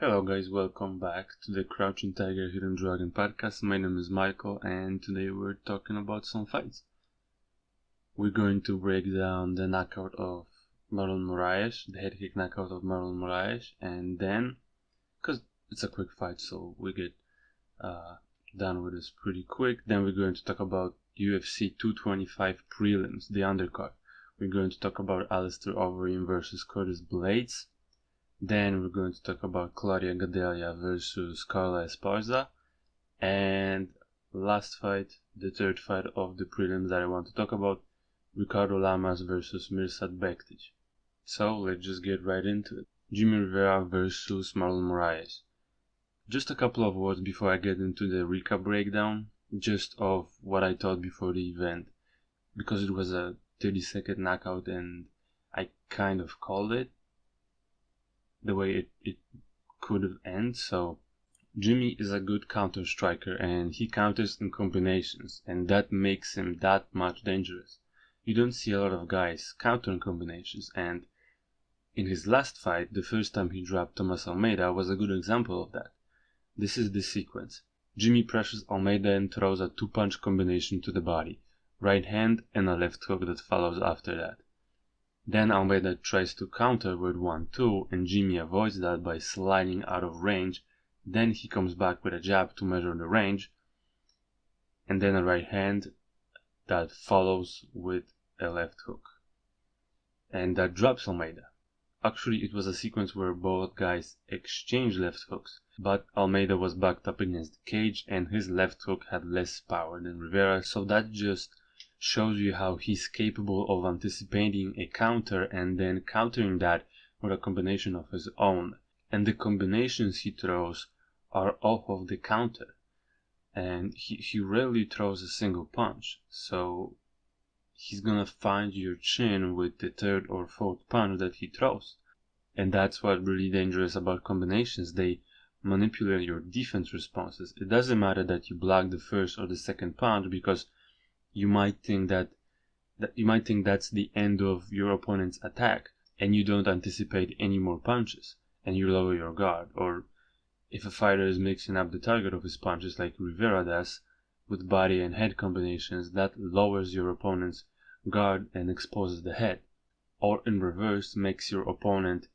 Hello guys, welcome back to the Crouching Tiger, Hidden Dragon podcast. My name is Michael and today we're talking about some fights. We're going to break down the knockout of Marlon Moraes, the head kick knockout of Marlon Moraes, and then, because it's a quick fight so we get done with this pretty quick, then we're going to talk about UFC 225 prelims, the undercard. We're going to talk about Alistair Overeem versus Curtis Blayeds. Then we're going to talk about Claudia Gadelha versus Carla Esparza. And last fight, the third fight of the prelims that I want to talk about, Ricardo Lamas versus Mirsad bektic. So let's just get right into it. Jimmy Rivera versus Marlon Moraes. Just a couple of words before I get into the recap breakdown, just of what I thought before the event. Because it was a 30-second knockout and I kind of called it the way it could have ended. So Jimmy is a good counter striker and he counters in combinations, and that makes him that much dangerous. You don't see a lot of guys countering combinations, and in his last fight, the first time he dropped Thomas Almeida was a good example of that. This is the sequence. Jimmy pressures Almeida and throws a 2-punch combination to the body, right hand and a left hook that follows after that. Then Almeida tries to counter with 1-2 and Jimmy avoids that by sliding out of range. Then he comes back with a jab to measure the range, and then a right hand that follows with a left hook. And that drops Almeida. Actually, it was a sequence where both guys exchanged left hooks, but Almeida was backed up against the cage and his left hook had less power than Rivera, so that just shows you how he's capable of anticipating a counter and then countering that with a combination of his own. And the combinations he throws are off of the counter. And he rarely throws a single punch. So he's gonna find your chin with the third or fourth punch that he throws. And that's what's really dangerous about combinations. They manipulate your defense responses. It doesn't matter that you block the first or the second punch, because you might think that's the end of your opponent's attack and you don't anticipate any more punches and you lower your guard. Or if a fighter is mixing up the target of his punches like Rivera does with body and head combinations, that lowers your opponent's guard and exposes the head. Or in reverse, makes your opponent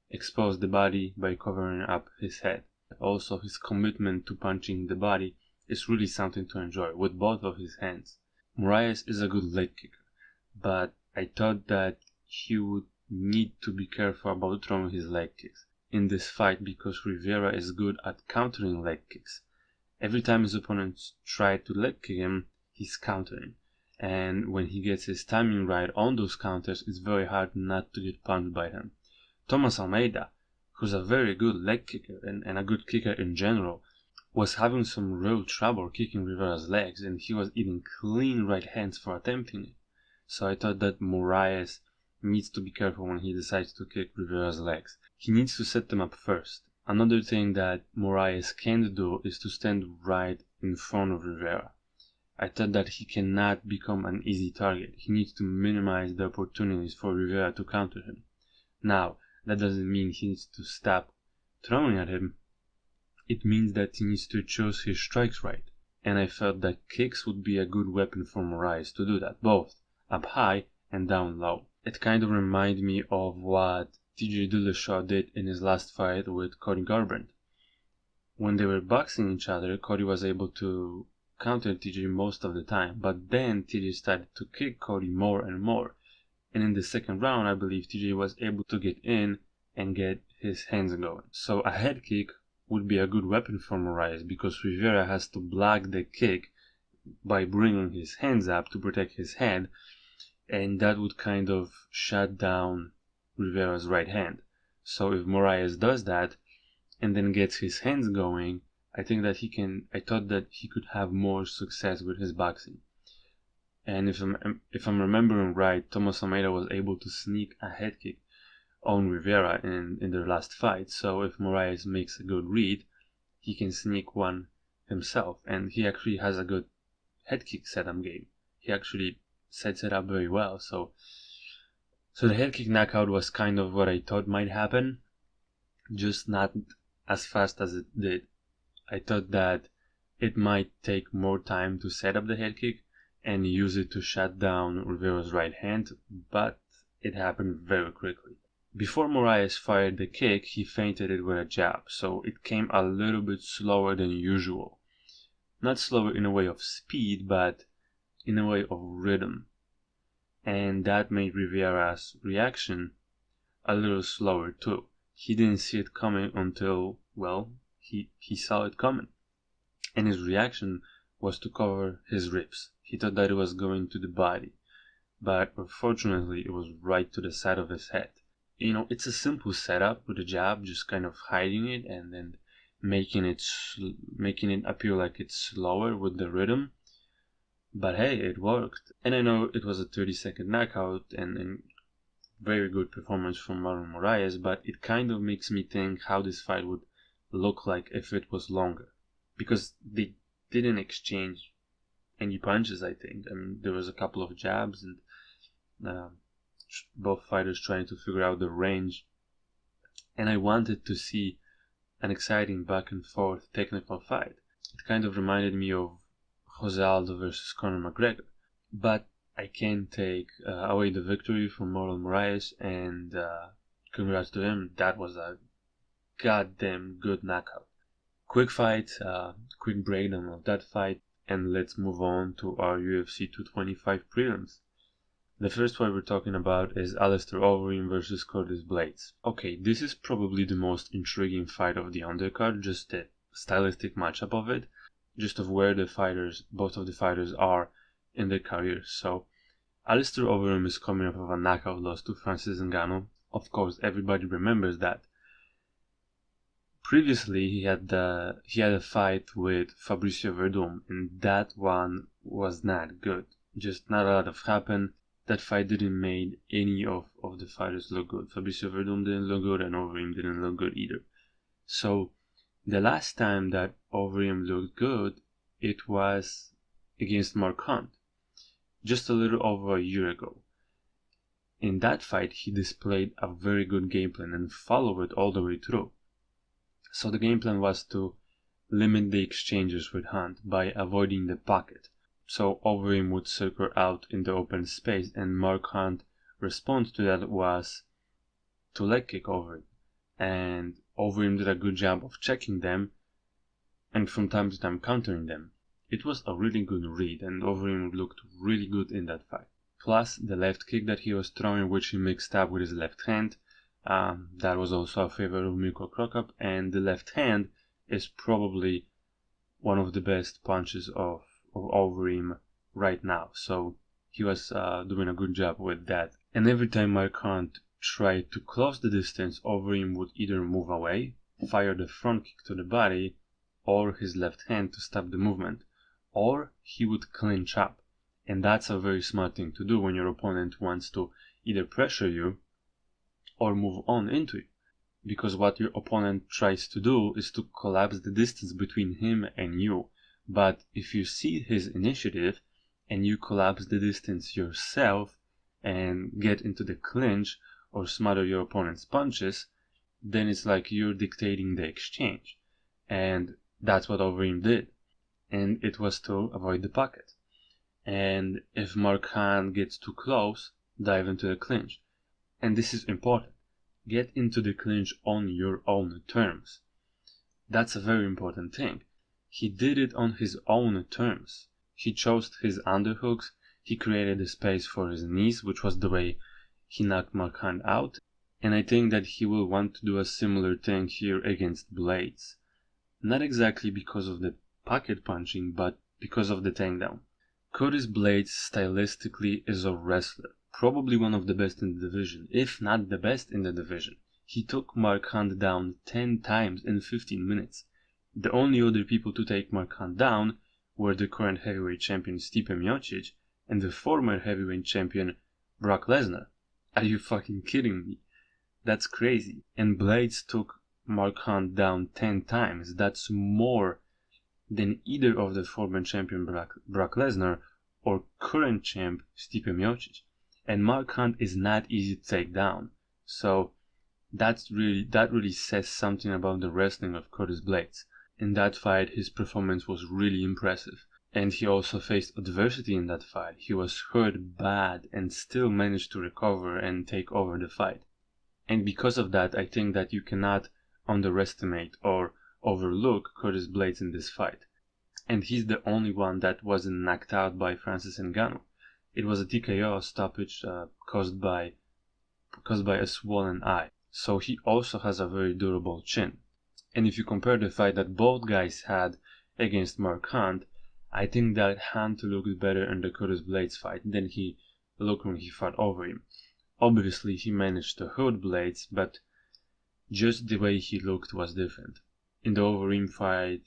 expose the body by covering up his head. Also, his commitment to punching the body is really something to enjoy with both of his hands. Moraes is a good leg kicker, but I thought that he would need to be careful about throwing his leg kicks in this fight, because Rivera is good at countering leg kicks. Every time his opponents try to leg kick him, he's countering, and when he gets his timing right on those counters, it's very hard not to get punched by him. Thomas Almeida, who's a very good leg kicker and a good kicker in general, was having some real trouble kicking Rivera's legs, and he was eating clean right hands for attempting it. So I thought that Moraes needs to be careful when he decides to kick Rivera's legs. He needs to set them up first. Another thing that Moraes can't do is to stand right in front of Rivera. I thought that he cannot become an easy target. He needs to minimize the opportunities for Rivera to counter him. Now, that doesn't mean he needs to stop throwing at him. It means that he needs to choose his strikes right, and I felt that kicks would be a good weapon for Moraes to do that, both up high and down low. It kind of reminded me of what TJ Dillashaw did in his last fight with Cody Garbrandt. When they were boxing each other, Cody was able to counter TJ most of the time, but then TJ started to kick Cody more and more, and in the second round I believe TJ was able to get in and get his hands going. So a head kick would be a good weapon for Moraes, because Rivera has to block the kick by bringing his hands up to protect his head, and that would kind of shut down Rivera's right hand. So if Moraes does that and then gets his hands going, I thought that he could have more success with his boxing. And if I'm remembering right, Thomas Almeida was able to sneak a head kick on Rivera in their last fight, so if Moraes makes a good read, he can sneak one himself, and he actually has a good head kick setup game. He actually sets it up very well, so the head kick knockout was kind of what I thought might happen, just not as fast as it did. I thought that it might take more time to set up the head kick and use it to shut down Rivera's right hand, but it happened very quickly. Before Moraes fired the kick, he feinted it with a jab, so it came a little bit slower than usual. Not slower in a way of speed, but in a way of rhythm. And that made Rivera's reaction a little slower too. He didn't see it coming until, well, he saw it coming. And his reaction was to cover his ribs. He thought that it was going to the body, but unfortunately it was right to the side of his head. You know, it's a simple setup with a jab, just kind of hiding it and then making it appear like it's slower with the rhythm. But hey, it worked. And I know it was a 30-second knockout and very good performance from Marlon Moraes, but it kind of makes me think how this fight would look like if it was longer. Because they didn't exchange any punches, I think. I mean, there was a couple of jabs and both fighters trying to figure out the range. And I wanted to see an exciting back and forth technical fight. It kind of reminded me of Jose Aldo versus Conor McGregor. But I can't take away the victory from Marlon Moraes, and congrats to him. That was a goddamn good knockout. Quick fight, quick breakdown of that fight, and let's move on to our UFC 225 prelims. The first fight we're talking about is Alistair Overeem versus Curtis Blayeds. Okay, this is probably the most intriguing fight of the undercard, just the stylistic matchup of it, just of where both of the fighters are in their careers. So, Alistair Overeem is coming off of a knockout loss to Francis Ngannou. Of course, everybody remembers that. Previously, he had a fight with Fabricio Verdum, and that one was not good. Just not a lot of happened. That fight didn't make any of the fighters look good. Fabricio Verdum didn't look good, and Overeem didn't look good either. So, the last time that Overeem looked good, it was against Mark Hunt, just a little over a year ago. In that fight, he displayed a very good game plan and followed it all the way through. So the game plan was to limit the exchanges with Hunt by avoiding the pocket. So Overeem would circle out in the open space, and Mark Hunt's response to that was to leg kick Overeem. And Overeem did a good job of checking them and from time to time countering them. It was a really good read, and Overeem looked really good in that fight. Plus, the left kick that he was throwing, which he mixed up with his left hand, that was also a favor of Mirko Cro Cop, and the left hand is probably one of the best punches of Overeem right now. So he was doing a good job with that. And every time Mark Hunt tried to close the distance, Overeem would either move away, fire the front kick to the body, or his left hand to stop the movement, or he would clinch up. And that's a very smart thing to do when your opponent wants to either pressure you or move on into you. Because what your opponent tries to do is to collapse the distance between him and you. But if you see his initiative and you collapse the distance yourself and get into the clinch or smother your opponent's punches, then it's like you're dictating the exchange. And that's what Overeem did. And it was to avoid the pocket. And if Mark Hunt gets too close, dive into the clinch. And this is important. Get into the clinch on your own terms. That's a very important thing. He did it on his own terms. He chose his underhooks, he created a space for his knees, which was the way he knocked Mark Hunt out. And I think that he will want to do a similar thing here against Blayeds. Not exactly because of the pocket punching, but because of the takedown. Curtis Blayeds stylistically is a wrestler, probably one of the best in the division, if not the best in the division. He took Mark Hunt down 10 times in 15 minutes. The only other people to take Mark Hunt down were the current heavyweight champion Stipe Miocic and the former heavyweight champion Brock Lesnar. Are you fucking kidding me? That's crazy. And Blayeds took Mark Hunt down 10 times. That's more than either of the former champion Brock Lesnar or current champ Stipe Miocic. And Mark Hunt is not easy to take down. So that really says something about the wrestling of Curtis Blayeds. In that fight, his performance was really impressive. And he also faced adversity in that fight. He was hurt bad and still managed to recover and take over the fight. And because of that, I think that you cannot underestimate or overlook Curtis Blayeds in this fight. And he's the only one that wasn't knocked out by Francis Ngannou. It was a TKO stoppage caused by a swollen eye. So he also has a very durable chin. And if you compare the fight that both guys had against Mark Hunt, I think that Hunt looked better in the Curtis Blaydes fight than he looked when he fought Overeem. Obviously, he managed to hurt Blaydes, but just the way he looked was different. In the Overeem fight,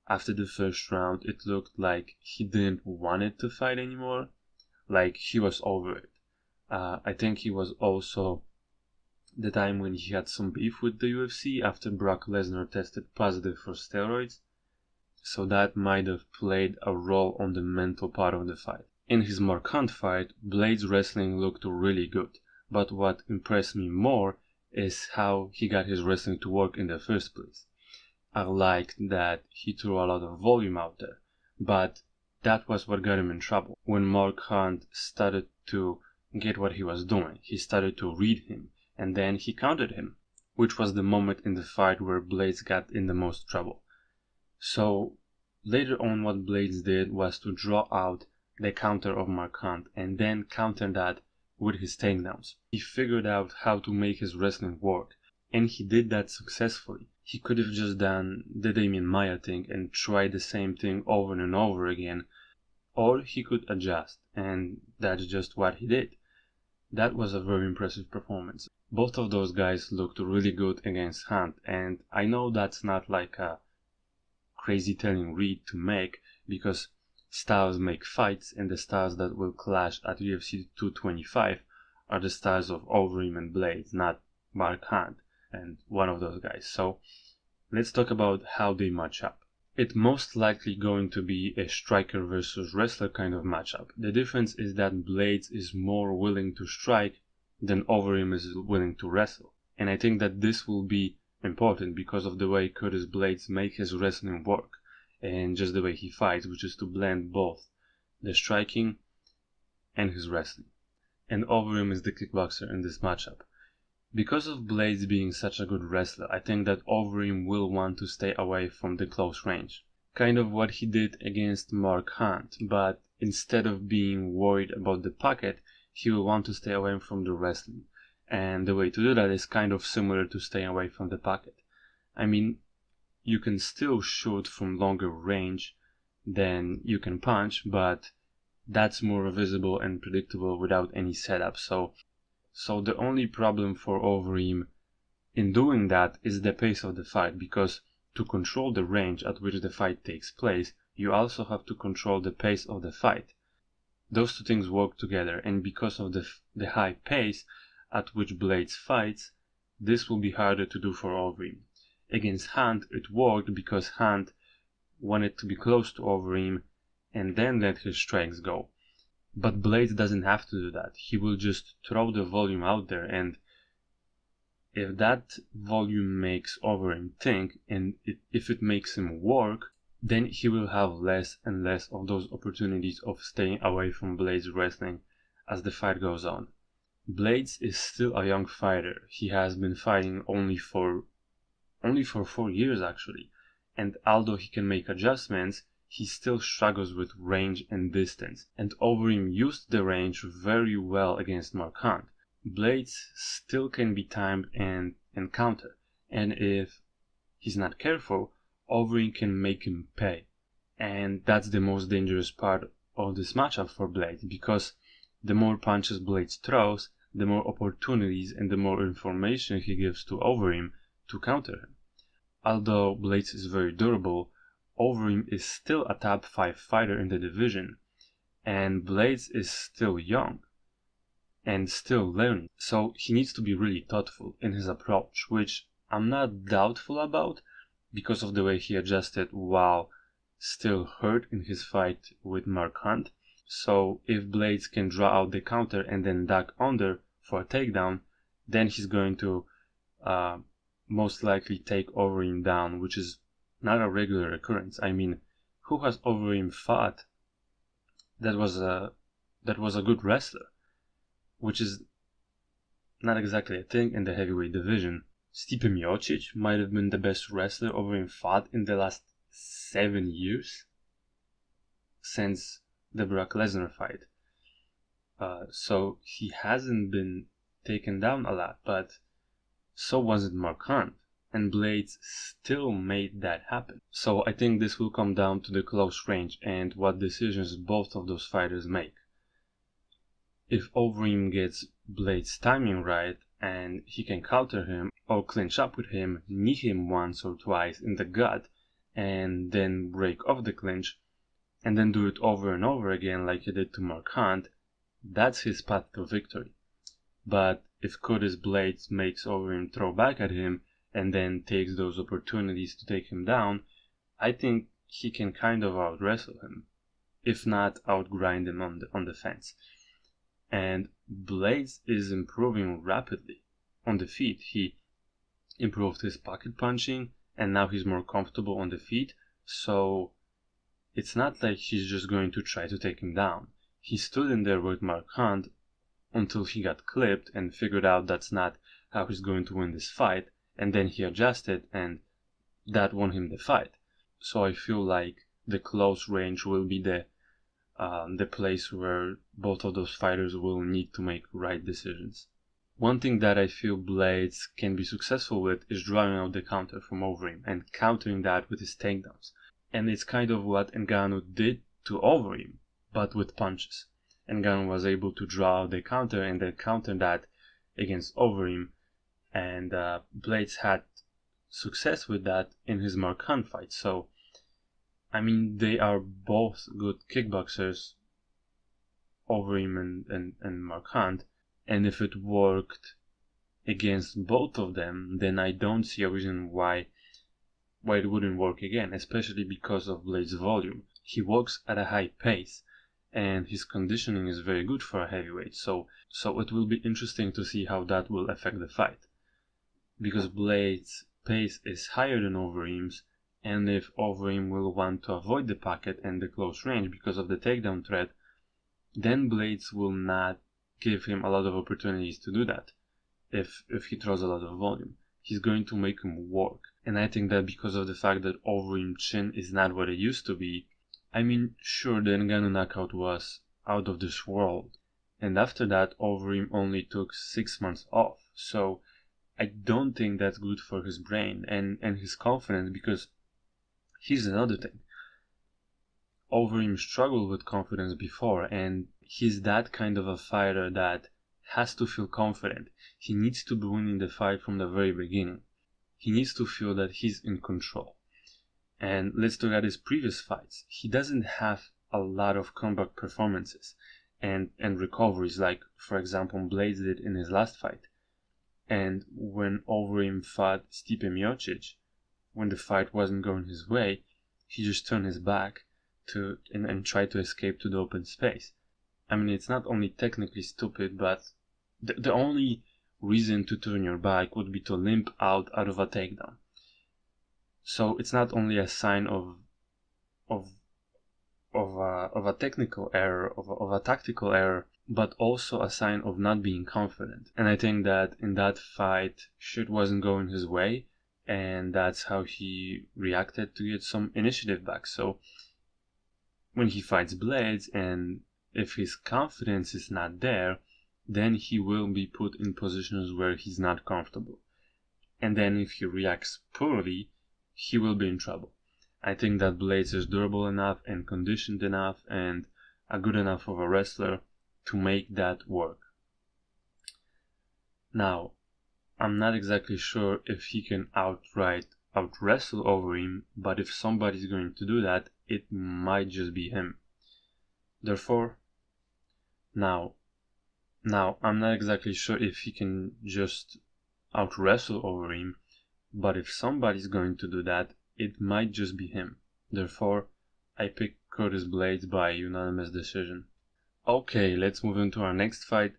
after the first round, it looked like he didn't want it to fight anymore, like he was over it. I think he was also the time when he had some beef with the UFC after Brock Lesnar tested positive for steroids, so that might have played a role on the mental part of the fight. In his Mark Hunt fight, Blaydes' wrestling looked really good, but what impressed me more is how he got his wrestling to work in the first place. I liked that he threw a lot of volume out there, but that was what got him in trouble. When Mark Hunt started to get what he was doing, he started to read him, and then he countered him, which was the moment in the fight where Blaydes got in the most trouble. So later on, what Blaydes did was to draw out the counter of Mark Hunt and then counter that with his takedowns. He figured out how to make his wrestling work, and he did that successfully. He could have just done the Damian Maia thing and tried the same thing over and over again, or he could adjust, and that's just what he did. That was a very impressive performance. Both of those guys looked really good against Hunt, and I know that's not like a crazy telling read to make, because styles make fights, and the styles that will clash at UFC 225 are the styles of Overeem and Blaydes, not Mark Hunt and one of those guys. So let's talk about how they match up. It's most likely going to be a striker versus wrestler kind of matchup. The difference is that Blaydes is more willing to strike than Overeem is willing to wrestle. And I think that this will be important because of the way Curtis Blaydes make his wrestling work and just the way he fights, which is to blend both the striking and his wrestling. And Overeem is the kickboxer in this matchup. Because of Blaydes being such a good wrestler, I think that Overeem will want to stay away from the close range. Kind of what he did against Mark Hunt, but instead of being worried about the pocket, he will want to stay away from the wrestling. And the way to do that is kind of similar to staying away from the pocket. I mean, you can still shoot from longer range than you can punch, but that's more visible and predictable without any setup. So the only problem for Overeem in doing that is the pace of the fight, because to control the range at which the fight takes place, you also have to control the pace of the fight. Those two things work together, and because of the high pace at which Blaydes fights, this will be harder to do for Overeem. Against Hunt, it worked because Hunt wanted to be close to Overeem and then let his strikes go. But Blaydes doesn't have to do that. He will just throw the volume out there, and if that volume makes Overeem think, and if it makes him work, then he will have less and less of those opportunities of staying away from Blaydes' wrestling as the fight goes on. Blaydes is still a young fighter. He has been fighting only for 4 years actually, and although he can make adjustments, he still struggles with range and distance, and Overeem used the range very well against Mark Hunt. Blaydes still can be timed and counter, and if he's not careful, Overeem can make him pay. And that's the most dangerous part of this matchup for Blaydes, because the more punches Blaydes throws, the more opportunities and the more information he gives to Overeem to counter him. Although Blaydes is very durable, Overeem is still a top 5 fighter in the division, and Blaydes is still young and still learning, so he needs to be really thoughtful in his approach, which I'm not doubtful about because of the way he adjusted while still hurt in his fight with Mark Hunt. So if Blaydes can draw out the counter and then duck under for a takedown, then he's going to most likely take Overeem down, which is not a regular occurrence. I mean, who has Overeem fought that was a good wrestler, which is not exactly a thing in the heavyweight division. Stipe Miocic might have been the best wrestler Overeem fought in the last 7 years since the Brock Lesnar fight. So he hasn't been taken down a lot, but so wasn't Mark Hunt, and Blaydes still made that happen. So I think this will come down to the close range and what decisions both of those fighters make. If Overeem gets Blaydes' timing right and he can counter him or clinch up with him, knee him once or twice in the gut, and then break off the clinch, and then do it over and over again like he did to Mark Hunt, that's his path to victory. But if Curtis Blaydes makes Overeem throw back at him and then takes those opportunities to take him down, I think he can kind of out-wrestle him, if not out-grind him on the fence. And Blaydes is improving rapidly on the feet. He improved his pocket punching, and now he's more comfortable on the feet, so it's not like he's just going to try to take him down. He stood in there with Mark Hunt until he got clipped and figured out that's not how he's going to win this fight, and then he adjusted, and that won him the fight. So I feel like the close range will be the place where both of those fighters will need to make right decisions. One thing that I feel Blaydes can be successful with is drawing out the counter from Overeem and countering that with his takedowns. And it's kind of what Ngannou did to Overeem, but with punches. Ngannou was able to draw out the counter and then counter that against Overeem, and Blaydes had success with that in his Mark Hunt fight. So I mean, they are both good kickboxers, Overeem and Mark Hunt, and if it worked against both of them, then I don't see a reason why it wouldn't work again, especially because of Blaydes' volume. He walks at a high pace, and his conditioning is very good for a heavyweight, so it will be interesting to see how that will affect the fight. Because Blaydes' pace is higher than Overeem's, and if Overeem will want to avoid the pocket and the close range because of the takedown threat, then Blaydes will not give him a lot of opportunities to do that. If he throws a lot of volume, he's going to make him work. And I think that because of the fact that Overeem's chin is not what it used to be, I mean, sure, the Ngannou knockout was out of this world, and after that Overeem only took 6 months off, so I don't think that's good for his brain and his confidence, because here's another thing. Overeem struggled with confidence before, and he's that kind of a fighter that has to feel confident. He needs to be winning the fight from the very beginning. He needs to feel that he's in control. And let's look at his previous fights. He doesn't have a lot of comeback performances and recoveries like, for example, Blaydes did in his last fight. And when Overeem fought Stipe Miocic, when the fight wasn't going his way, he just turned his back and tried to escape to the open space. I mean, it's not only technically stupid, but the only reason to turn your back would be to limp out of a takedown. So it's not only a sign of a technical error, of a tactical error, but also a sign of not being confident. And I think that in that fight, shit wasn't going his way, and that's how he reacted to get some initiative back. So when he fights Blaydes, and if his confidence is not there, then he will be put in positions where he's not comfortable. And then if he reacts poorly, he will be in trouble. I think that Blaydes is durable enough and conditioned enough and a good enough of a wrestler to make that work. Now, I'm not exactly sure if he can outright out-wrestle Overeem, but if somebody's going to do that, it might just be him. Therefore, now I'm not exactly sure if he can just out-wrestle Overeem, but if somebody's going to do that, it might just be him. Therefore, I pick Curtis Blaydes by unanimous decision. Okay, let's move into our next fight.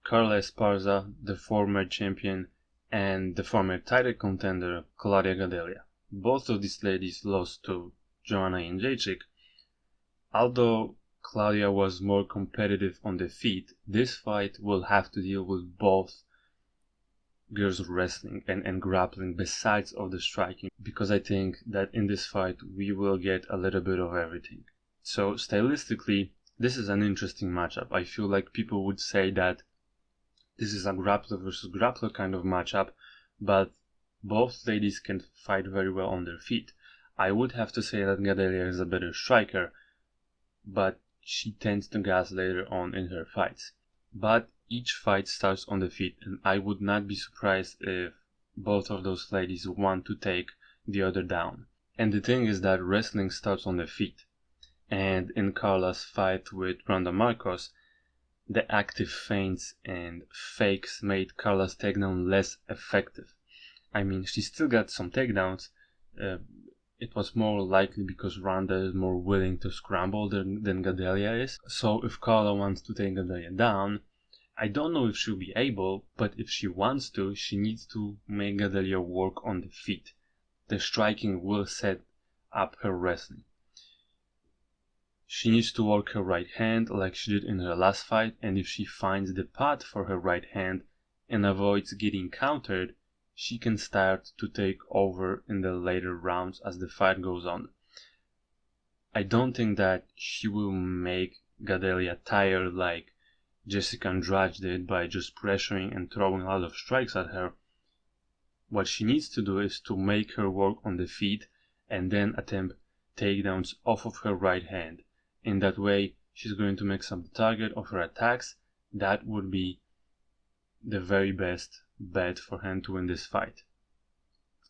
Carla Esparza, the former champion, and the former title contender Claudia Gadelha. Both of these ladies lost to Joanna Jędrzejczyk. Although Claudia was more competitive on the feet, this fight will have to deal with both girls wrestling and grappling besides of the striking, because I think that in this fight we will get a little bit of everything. So stylistically, this is an interesting matchup. I feel like people would say that this is a grappler versus grappler kind of matchup, but both ladies can fight very well on their feet. I would have to say that Gadelha is a better striker, but she tends to gas later on in her fights. But each fight starts on the feet, and I would not be surprised if both of those ladies want to take the other down. And the thing is that wrestling starts on the feet. And in Carla's fight with Ronda Marcos, the active feints and fakes made Carla's takedown less effective. I mean, she still got some takedowns. It was more likely because Ronda is more willing to scramble than Gadelha is. So if Carla wants to take Gadelha down, I don't know if she'll be able, but if she wants to, she needs to make Gadelha work on the feet. The striking will set up her wrestling. She needs to work her right hand like she did in her last fight, and if she finds the path for her right hand and avoids getting countered, she can start to take over in the later rounds as the fight goes on. I don't think that she will make Gadelha tired like Jessica Andrade did by just pressuring and throwing a lot of strikes at her. What she needs to do is to make her work on the feet and then attempt takedowns off of her right hand. In that way, she's going to make some target of her attacks. That would be the very best bet for him to win this fight,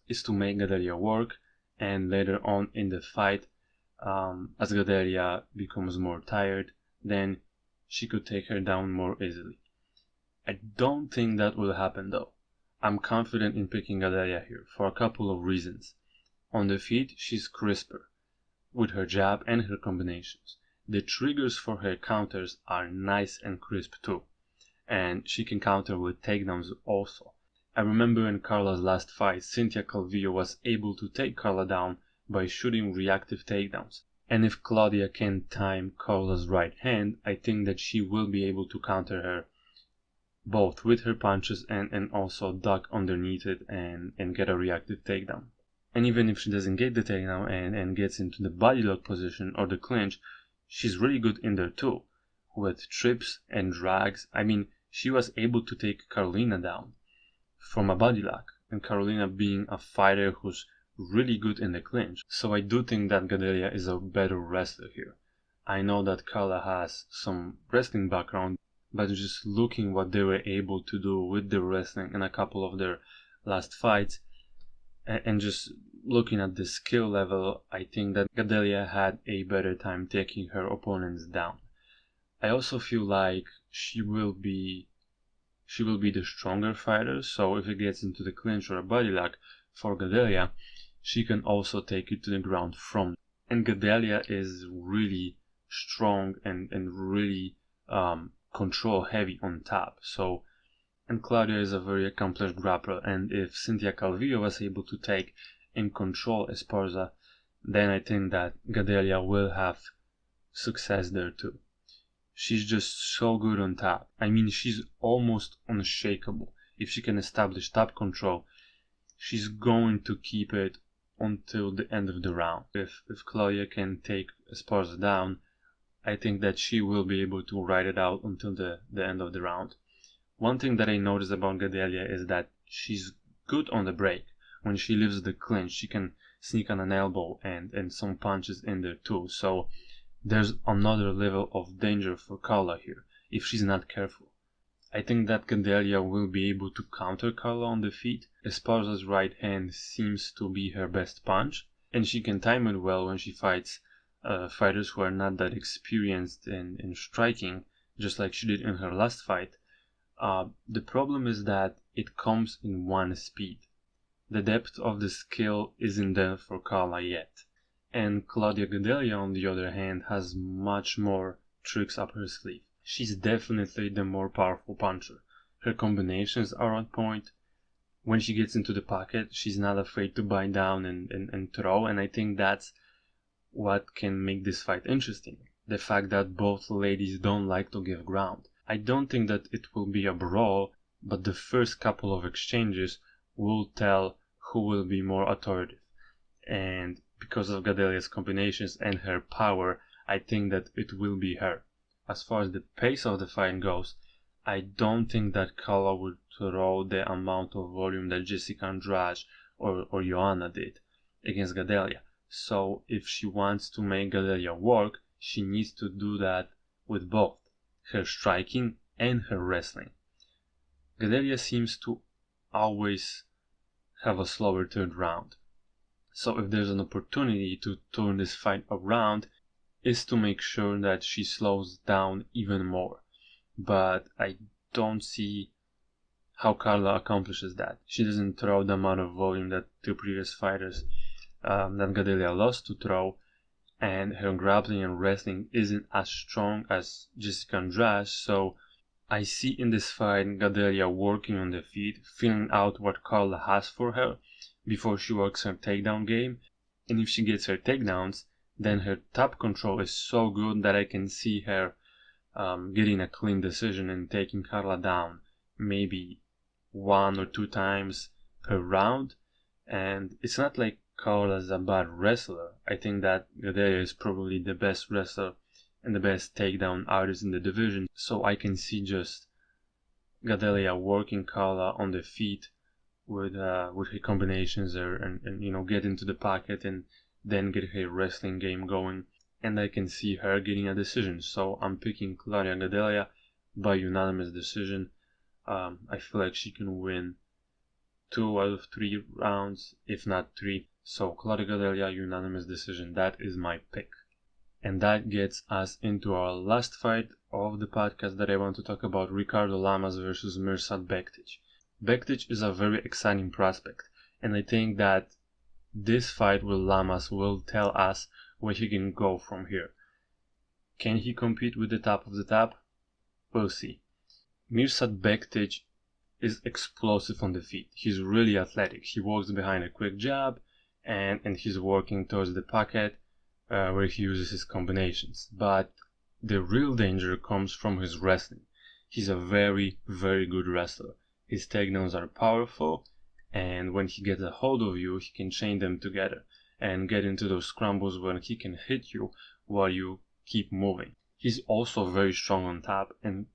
is to make Gadelha work, and later on in the fight, as Gadelha becomes more tired, then she could take her down more easily. I don't think that will happen though. I'm confident in picking Gadelha here for a couple of reasons. On the feet, she's crisper with her jab and her combinations. The triggers for her counters are nice and crisp too, and she can counter with takedowns also. I remember in Carla's last fight, Cynthia Calvillo was able to take Carla down by shooting reactive takedowns. And if Claudia can time Carla's right hand, I think that she will be able to counter her both with her punches and also duck underneath it and get a reactive takedown. And even if she doesn't get the takedown and gets into the body lock position or the clinch, she's really good in there too, with trips and drags. I mean, she was able to take Carolina down from a body lock, and Carolina being a fighter who's really good in the clinch. So I do think that Gadelha is a better wrestler here. I know that Carla has some wrestling background, but just looking what they were able to do with the wrestling in a couple of their last fights, and just looking at the skill level, I think that Gadelha had a better time taking her opponents down. I also feel like she will be the stronger fighter, so if it gets into the clinch or a body lock for Gadelha, she can also take it to the ground from. And Gadelha is really strong and really control heavy on top. So, and Claudia is a very accomplished grappler, and if Cynthia Calvillo was able to take and control Esparza, then I think that Gadelha will have success there too. She's just so good on top. I mean, she's almost unshakable. If she can establish top control, she's going to keep it until the end of the round. If Claudia can take Esparza down, I think that she will be able to ride it out until the end of the round. One thing that I noticed about Gadelha is that she's good on the break. When she leaves the clinch, she can sneak on an elbow and some punches in there too. So there's another level of danger for Carla here, if she's not careful. I think that Gadelha will be able to counter Carla on the feet. Esparza's right hand seems to be her best punch, and she can time it well when she fights fighters who are not that experienced in striking, just like she did in her last fight. The problem is that it comes in one speed. The depth of the skill isn't there for Carla yet. And Claudia Gadelha, on the other hand, has much more tricks up her sleeve. She's definitely the more powerful puncher. Her combinations are on point. when she gets into the pocket, she's not afraid to bind down and throw, and I think that's what can make this fight interesting. The fact that both ladies don't like to give ground. I don't think that it will be a brawl, but the first couple of exchanges will tell who will be more authoritative. And because of gadelha's combinations and her power, I think that it will be her. As far as the pace of the fight goes, I don't think that Carla would throw the amount of volume that Jessica Andrade or Joanna did against gadelha. So if she wants to make gadelha work, she needs to do that with both her striking and her wrestling. Gadelha seems to always have a slower third round. So if there's an opportunity to turn this fight around, is to make sure that she slows down even more. But I don't see how Carla accomplishes that. She doesn't throw the amount of volume that two previous fighters that gadelha lost to throw, and her grappling and wrestling isn't as strong as Jessica Andrade, so I see in this fight gadelha working on the feet, feeling out what Carla has for her before she works her takedown game, and if she gets her takedowns, then her top control is so good that I can see her getting a clean decision and taking Carla down maybe 1 or 2 times per round. And it's not like Carla's a bad wrestler. I think that gadelha is probably the best wrestler and the best takedown artist in the division, so I can see just gadelha working Carla on the feet with her combinations there and you know, get into the pocket and then get her wrestling game going, and I can see her getting a decision. So I'm picking Claudia gadelha by unanimous decision. I feel like she can win 2 out of 3 rounds, if not 3. So Claudia gadelha unanimous decision, that is my pick. And that gets us into our last fight of the podcast that I want to talk about, Ricardo Lamas versus Mirsad Bektic. Bektic is a very exciting prospect, and I think that this fight with Lamas will tell us where he can go from here. Can he compete with the top of the top? We'll see. Mirsad Bektic is explosive on the feet. He's really athletic. He walks behind a quick jab and he's working towards the pocket where he uses his combinations. But the real danger comes from his wrestling. He's a very, very good wrestler. His takedowns are powerful, and when he gets a hold of you, he can chain them together and get into those scrambles where he can hit you while you keep moving. He's also very strong on top and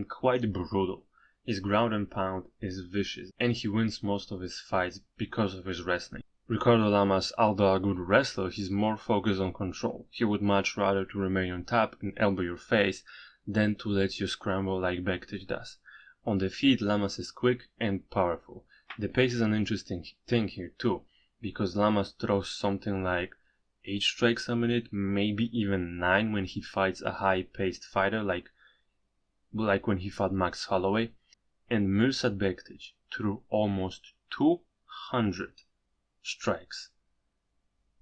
quite brutal. His ground and pound is vicious, and he wins most of his fights because of his wrestling. Ricardo Lamas, although a good wrestler, he's more focused on control. He would much rather to remain on top and elbow your face than to let you scramble like Bektic does. On the feet, Lamas is quick and powerful. The pace is an interesting thing here too, because Lamas throws something like 8 strikes a minute, maybe even 9 when he fights a high-paced fighter like when he fought Max Holloway. And Mirsad Bektic threw almost 200 strikes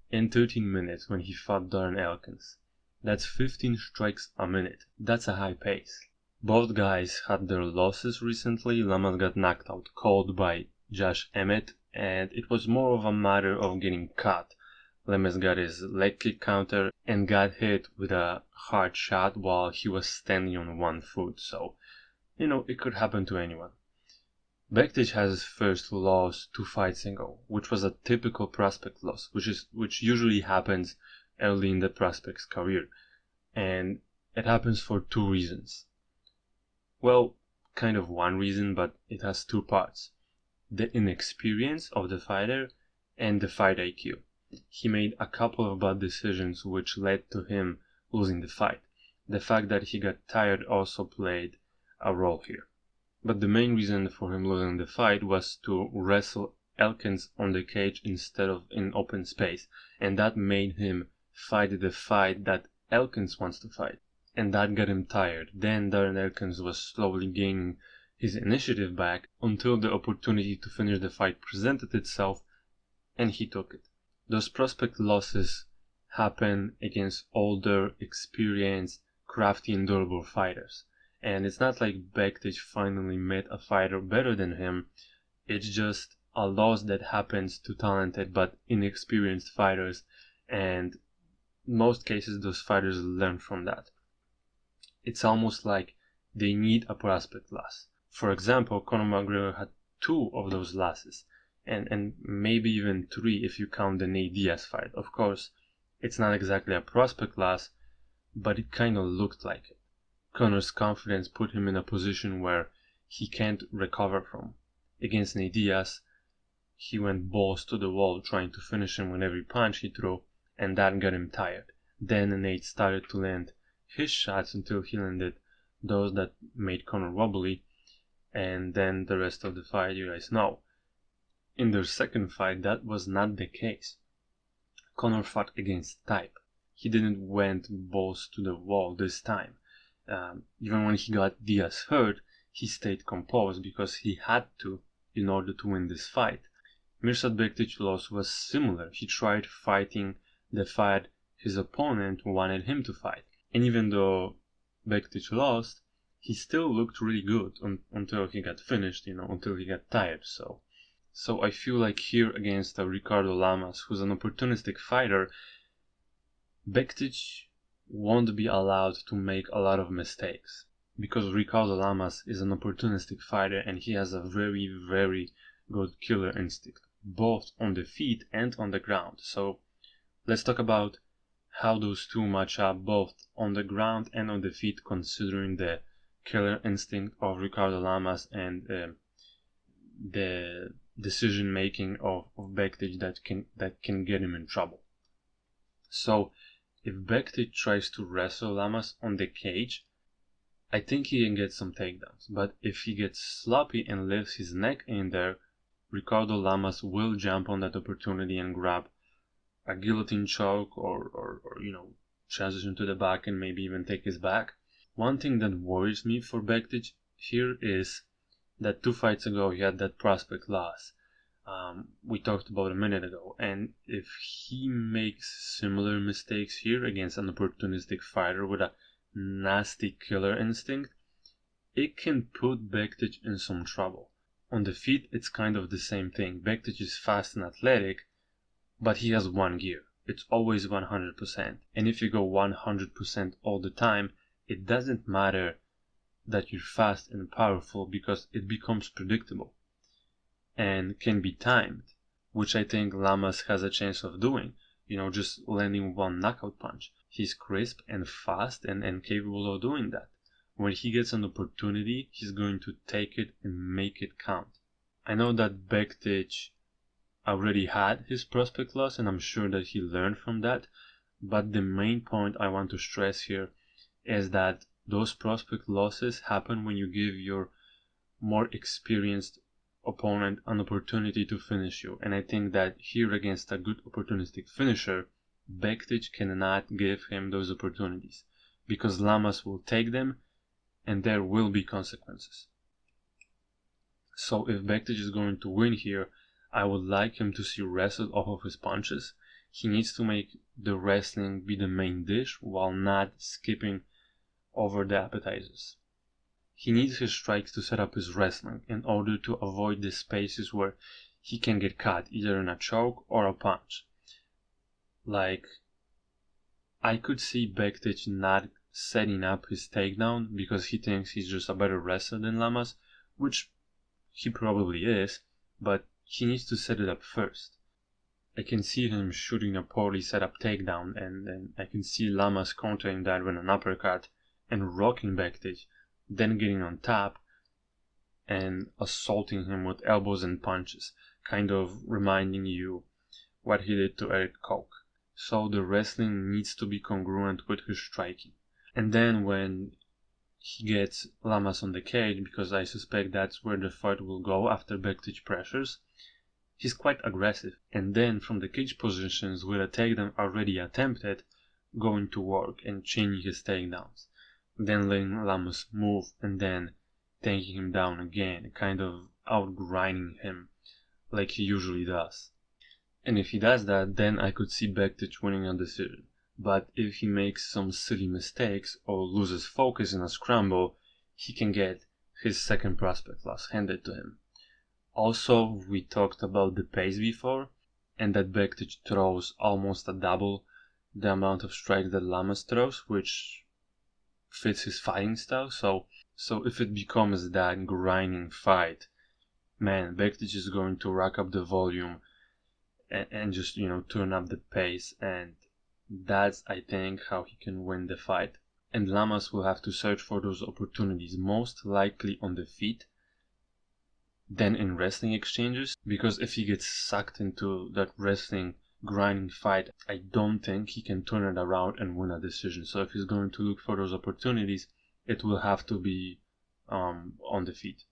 in 13 minutes when he fought Darren Elkins. That's 15 strikes a minute. That's a high pace. Both guys had their losses recently. Lamas got knocked out cold by Josh Emmett, and it was more of a matter of getting caught. Lamas got his leg kick counter and got hit with a hard shot while he was standing on one foot, so, you know, it could happen to anyone. Bektic has his first loss 2 fights ago, which was a typical prospect loss, which usually happens early in the prospect's career, and it happens for 2 reasons. Well, kind of one reason, but it has 2 parts. The inexperience of the fighter and the fight IQ. He made a couple of bad decisions which led to him losing the fight. The fact that he got tired also played a role here. But the main reason for him losing the fight was to wrestle Elkins on the cage instead of in open space, and that made him fight the fight that Elkins wants to fight, and that got him tired. Then Darren Elkins was slowly gaining his initiative back until the opportunity to finish the fight presented itself, and he took it. Those prospect losses happen against older, experienced, crafty and durable fighters. And it's not like Bektic finally met a fighter better than him. It's just a loss that happens to talented but inexperienced fighters, and in most cases those fighters learn from that. It's almost like they need a prospect loss. For example, Conor McGregor had 2 of those losses, and maybe even 3 if you count the Nate Diaz fight. Of course, it's not exactly a prospect loss, but it kind of looked like it. Conor's confidence put him in a position where he can't recover from. Against Nate Diaz, he went balls to the wall trying to finish him with every punch he threw, and that got him tired. Then Nate started to land his shots until he landed those that made Conor wobbly, and then the rest of the fight you guys know. In their second fight, that was not the case. Conor fought against type. He didn't went balls to the wall this time. Even when he got Diaz hurt, he stayed composed because he had to in order to win this fight. Mirsad Bektic's loss was similar. He tried fighting the fight his opponent wanted him to fight. And even though Bektic lost, he still looked really good until he got finished, until he got tired. So I feel like here against Ricardo Lamas, who's an opportunistic fighter, Bektic won't be allowed to make a lot of mistakes. Because Ricardo Lamas is an opportunistic fighter and he has a very, very good killer instinct, both on the feet and on the ground. So let's talk about how those two match up both on the ground and on the feet, considering the killer instinct of Ricardo Lamas and the decision making of Bektic that can get him in trouble. So if Bektic tries to wrestle Lamas on the cage, I think he can get some takedowns, but if he gets sloppy and lifts his neck in there, Ricardo Lamas will jump on that opportunity and grab a guillotine choke or transition to the back and maybe even take his back. One thing that worries me for Bektic here is that 2 fights ago he had that prospect loss we talked about a minute ago, and if he makes similar mistakes here against an opportunistic fighter with a nasty killer instinct, it can put Bektic in some trouble. On the feet, it's kind of the same thing. Bektic is fast and athletic, but he has one gear. It's always 100%. And if you go 100% all the time, it doesn't matter that you're fast and powerful because it becomes predictable and can be timed, which I think Lamas has a chance of doing. Just landing one knockout punch. He's crisp and fast and capable of doing that. When he gets an opportunity, he's going to take it and make it count. I know that Bektic already had his prospect loss, and I'm sure that he learned from that, but the main point I want to stress here is that those prospect losses happen when you give your more experienced opponent an opportunity to finish you, and I think that here against a good opportunistic finisher, Bektic cannot give him those opportunities, because Lamas will take them and there will be consequences. So if Bektic is going to win here, I would like him to see wrestled off of his punches. He needs to make the wrestling be the main dish while not skipping over the appetizers. He needs his strikes to set up his wrestling in order to avoid the spaces where he can get caught either in a choke or a punch. Like, I could see Bektic not setting up his takedown because he thinks he's just a better wrestler than Lamas, which he probably is, but he needs to set it up first. I can see him shooting a poorly set up takedown, and I can see Lamas countering that with an uppercut and rocking Bektic, then getting on top and assaulting him with elbows and punches, kind of reminding you what he did to Eric Koch. So the wrestling needs to be congruent with his striking. And then when he gets Lamas on the cage, because I suspect that's where the fight will go after Bektic pressures, he's quite aggressive. And then from the cage positions with a takedown already attempted, going to work and chaining his takedowns. Then letting Lamas move and then taking him down again, kind of outgrinding him like he usually does. And if he does that, then I could see Bektic winning a decision. But if he makes some silly mistakes or loses focus in a scramble, he can get his second prospect loss handed to him. Also, we talked about the pace before, and that Bektic throws almost a double the amount of strikes that Lamas throws, which fits his fighting style. So if it becomes that grinding fight, man, Bektic is going to rack up the volume and just, turn up the pace, and that's, I think, how he can win the fight. And Lamas will have to search for those opportunities, most likely on the feet, then in wrestling exchanges, because if he gets sucked into that wrestling grinding fight, I don't think he can turn it around and win a decision. So if he's going to look for those opportunities, it will have to be on the feet.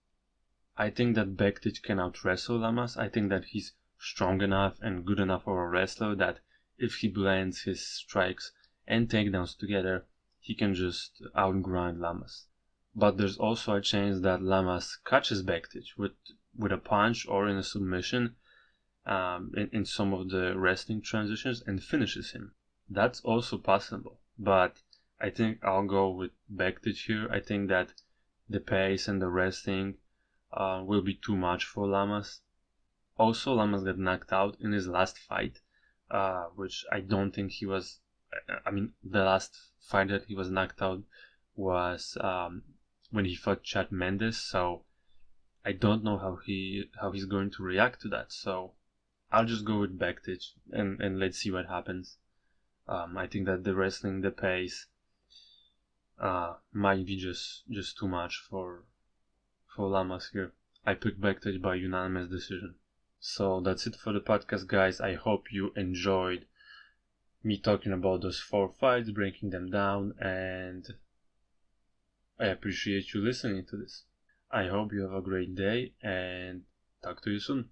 I think that Bektic can out-wrestle Lamas. I think that he's strong enough and good enough for a wrestler that if he blends his strikes and takedowns together, he can just outgrind Lamas. But there's also a chance that Lamas catches Bektic with a punch or in a submission in some of the wrestling transitions and finishes him. That's also possible. But I think I'll go with Bektic here. I think that the pace and the wrestling will be too much for Lamas. Also, Lamas got knocked out in his last fight, which I don't think he was. I mean, the last fight that he was knocked out was when he fought Chad Mendes. So I don't know how he's going to react to that. So I'll just go with Bektic and let's see what happens. I think that the wrestling, the pace, might be just too much for Lamas here. I picked Bektic by unanimous decision. So that's it for the podcast, guys. I hope you enjoyed me talking about those 4 fights, breaking them down, and I appreciate you listening to this. I hope you have a great day and talk to you soon.